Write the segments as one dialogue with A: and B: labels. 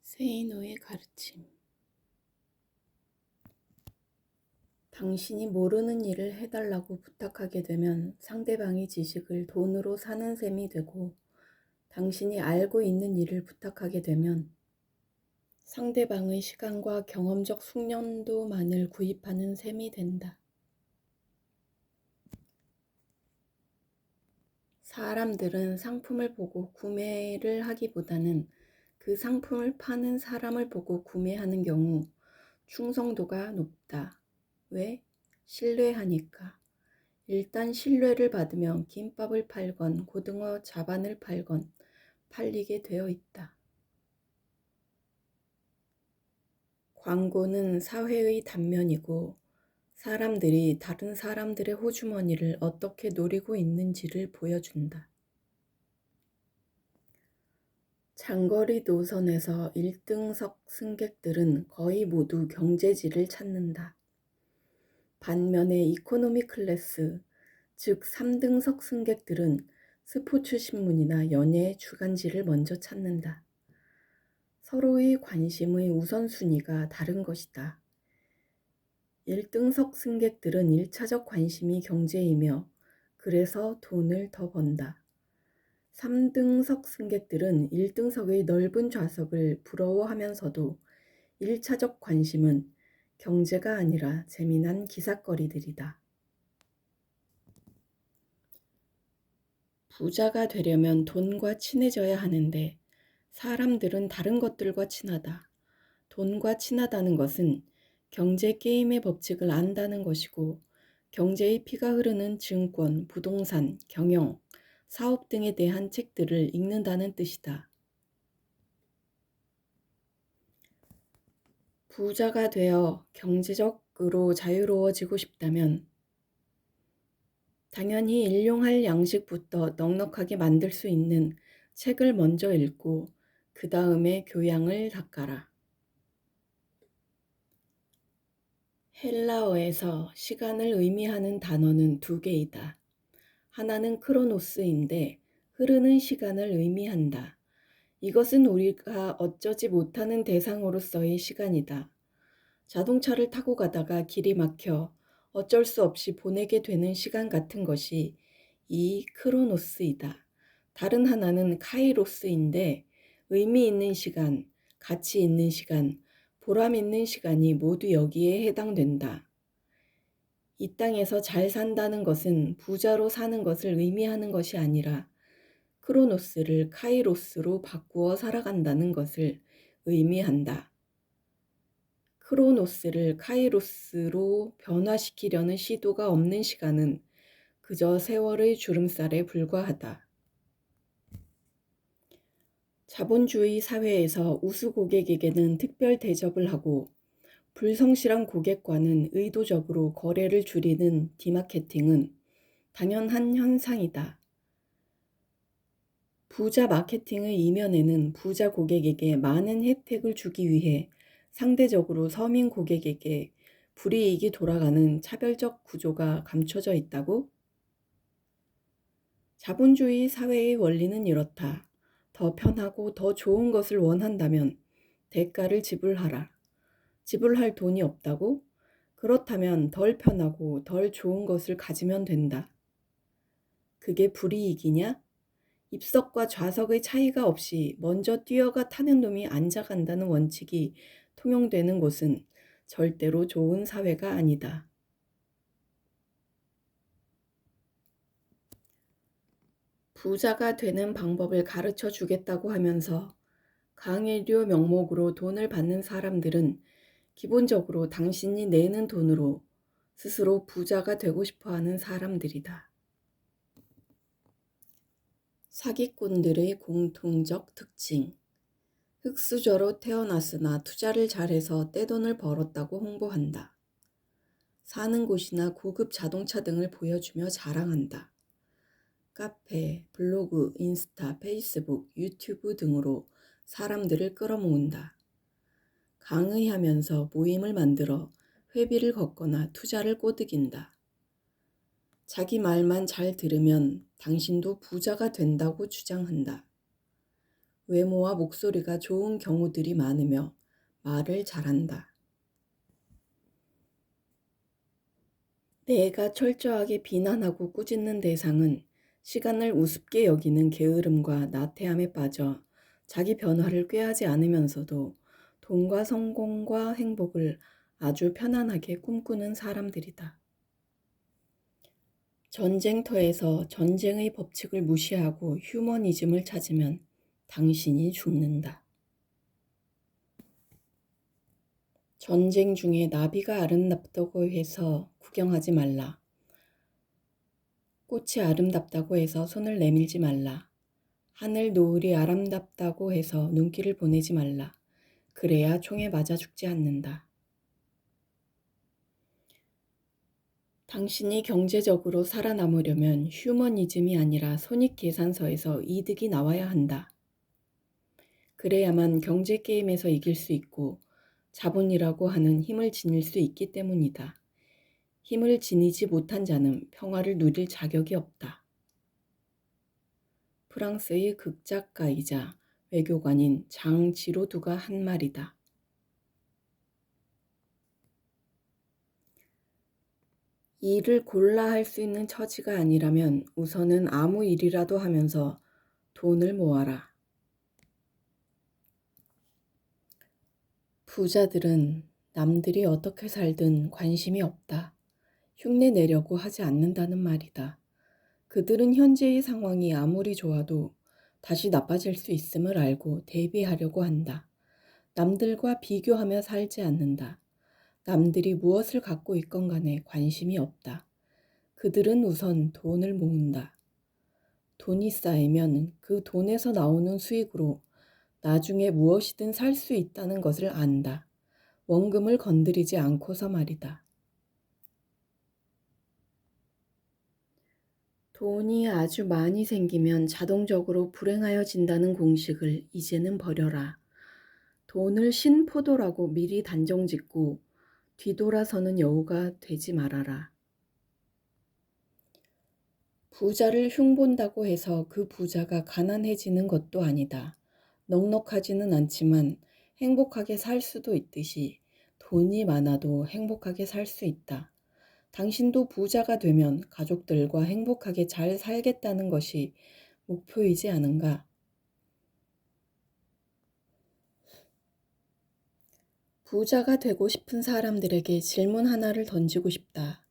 A: 세이노의 가르침. 당신이 모르는 일을 해달라고 부탁하게 되면 상대방이 지식을 돈으로 사는 셈이 되고, 당신이 알고 있는 일을 부탁하게 되면 상대방의 시간과 경험적 숙련도만을 구입하는 셈이 된다. 사람들은 상품을 보고 구매를 하기보다는 그 상품을 파는 사람을 보고 구매하는 경우 충성도가 높다. 왜? 신뢰하니까. 일단 신뢰를 받으면 김밥을 팔건 고등어 자반을 팔건 팔리게 되어 있다. 광고는 사회의 단면이고 사람들이 다른 사람들의 호주머니를 어떻게 노리고 있는지를 보여준다. 장거리 노선에서 1등석 승객들은 거의 모두 경제지를 찾는다. 반면에 이코노미 클래스, 즉 3등석 승객들은 스포츠 신문이나 연예 주간지를 먼저 찾는다. 서로의 관심의 우선순위가 다른 것이다. 1등석 승객들은 1차적 관심이 경제이며 그래서 돈을 더 번다. 3등석 승객들은 1등석의 넓은 좌석을 부러워하면서도 1차적 관심은 경제가 아니라 재미난 기삿거리들이다. 부자가 되려면 돈과 친해져야 하는데 사람들은 다른 것들과 친하다. 돈과 친하다는 것은 경제 게임의 법칙을 안다는 것이고 경제의 피가 흐르는 증권, 부동산, 경영, 사업 등에 대한 책들을 읽는다는 뜻이다. 부자가 되어 경제적으로 자유로워지고 싶다면 당연히 일용할 양식부터 넉넉하게 만들 수 있는 책을 먼저 읽고 그 다음에 교양을 닦아라. 헬라어에서 시간을 의미하는 단어는 두 개이다. 하나는 크로노스인데 흐르는 시간을 의미한다. 이것은 우리가 어쩌지 못하는 대상으로서의 시간이다. 자동차를 타고 가다가 길이 막혀 어쩔 수 없이 보내게 되는 시간 같은 것이 이 크로노스이다. 다른 하나는 카이로스인데 의미 있는 시간, 가치 있는 시간, 보람 있는 시간이 모두 여기에 해당된다. 이 땅에서 잘 산다는 것은 부자로 사는 것을 의미하는 것이 아니라 크로노스를 카이로스로 바꾸어 살아간다는 것을 의미한다. 크로노스를 카이로스로 변화시키려는 시도가 없는 시간은 그저 세월의 주름살에 불과하다. 자본주의 사회에서 우수 고객에게는 특별 대접을 하고 불성실한 고객과는 의도적으로 거래를 줄이는 디마케팅은 당연한 현상이다. 부자 마케팅의 이면에는 부자 고객에게 많은 혜택을 주기 위해 상대적으로 서민 고객에게 불이익이 돌아가는 차별적 구조가 감춰져 있다고? 자본주의 사회의 원리는 이렇다. 더 편하고 더 좋은 것을 원한다면 대가를 지불하라. 지불할 돈이 없다고? 그렇다면 덜 편하고 덜 좋은 것을 가지면 된다. 그게 불이익이냐? 입석과 좌석의 차이가 없이 먼저 뛰어가 타는 놈이 앉아간다는 원칙이 통용되는 곳은 절대로 좋은 사회가 아니다. 부자가 되는 방법을 가르쳐 주겠다고 하면서 강의료 명목으로 돈을 받는 사람들은 기본적으로 당신이 내는 돈으로 스스로 부자가 되고 싶어 하는 사람들이다. 사기꾼들의 공통적 특징. 흙수저로 태어났으나 투자를 잘해서 떼돈을 벌었다고 홍보한다. 사는 곳이나 고급 자동차 등을 보여주며 자랑한다. 카페, 블로그, 인스타, 페이스북, 유튜브 등으로 사람들을 끌어모은다. 강의하면서 모임을 만들어 회비를 걷거나 투자를 꼬드긴다. 자기 말만 잘 들으면 당신도 부자가 된다고 주장한다. 외모와 목소리가 좋은 경우들이 많으며 말을 잘한다. 내가 철저하게 비난하고 꾸짖는 대상은 시간을 우습게 여기는 게으름과 나태함에 빠져 자기 변화를 꾀하지 않으면서도 돈과 성공과 행복을 아주 편안하게 꿈꾸는 사람들이다. 전쟁터에서 전쟁의 법칙을 무시하고 휴머니즘을 찾으면 당신이 죽는다. 전쟁 중에 나비가 아름답다고 해서 구경하지 말라. 꽃이 아름답다고 해서 손을 내밀지 말라. 하늘 노을이 아름답다고 해서 눈길을 보내지 말라. 그래야 총에 맞아 죽지 않는다. 당신이 경제적으로 살아남으려면 휴머니즘이 아니라 손익계산서에서 이득이 나와야 한다. 그래야만 경제게임에서 이길 수 있고 자본이라고 하는 힘을 지닐 수 있기 때문이다. 힘을 지니지 못한 자는 평화를 누릴 자격이 없다. 프랑스의 극작가이자 외교관인 장 지로두가 한 말이다. 일을 골라 할 수 있는 처지가 아니라면 우선은 아무 일이라도 하면서 돈을 모아라. 부자들은 남들이 어떻게 살든 관심이 없다. 흉내 내려고 하지 않는다는 말이다. 그들은 현재의 상황이 아무리 좋아도 다시 나빠질 수 있음을 알고 대비하려고 한다. 남들과 비교하며 살지 않는다. 남들이 무엇을 갖고 있건 간에 관심이 없다. 그들은 우선 돈을 모은다. 돈이 쌓이면 그 돈에서 나오는 수익으로 나중에 무엇이든 살 수 있다는 것을 안다. 원금을 건드리지 않고서 말이다. 돈이 아주 많이 생기면 자동적으로 불행하여진다는 공식을 이제는 버려라. 돈을 신포도라고 미리 단정짓고 뒤돌아서는 여우가 되지 말아라. 부자를 흉본다고 해서 그 부자가 가난해지는 것도 아니다. 넉넉하지는 않지만 행복하게 살 수도 있듯이 돈이 많아도 행복하게 살 수 있다. 당신도 부자가 되면 가족들과 행복하게 잘 살겠다는 것이 목표이지 않은가? 부자가 되고 싶은 사람들에게 질문 하나를 던지고 싶다.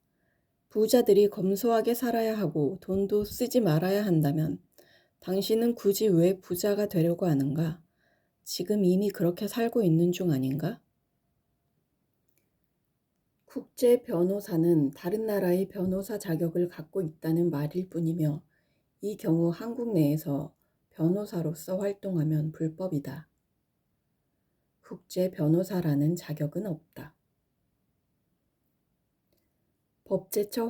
A: 부자들이 검소하게 살아야 하고 돈도 쓰지 말아야 한다면 당신은 굳이 왜 부자가 되려고 하는가? 지금 이미 그렇게 살고 있는 중 아닌가? 국제 변호사는 다른 나라의 변호사 자격을 갖고 있다는 말일 뿐이며 이 경우 한국 내에서 변호사로서 활동하면 불법이다. 국제 변호사라는 자격은 없다. 법제처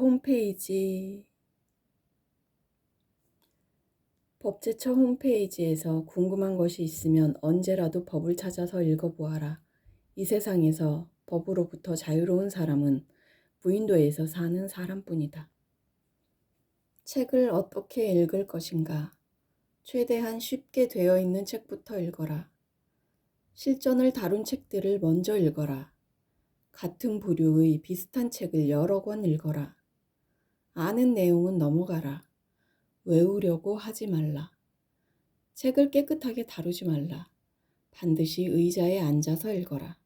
A: 홈페이지에서 궁금한 것이 있으면 언제라도 법을 찾아서 읽어보아라. 이 세상에서 법으로부터 자유로운 사람은 무인도에서 사는 사람뿐이다. 책을 어떻게 읽을 것인가? 최대한 쉽게 되어 있는 책부터 읽어라. 실전을 다룬 책들을 먼저 읽어라. 같은 부류의 비슷한 책을 여러 권 읽어라. 아는 내용은 넘어가라. 외우려고 하지 말라. 책을 깨끗하게 다루지 말라. 반드시 의자에 앉아서 읽어라.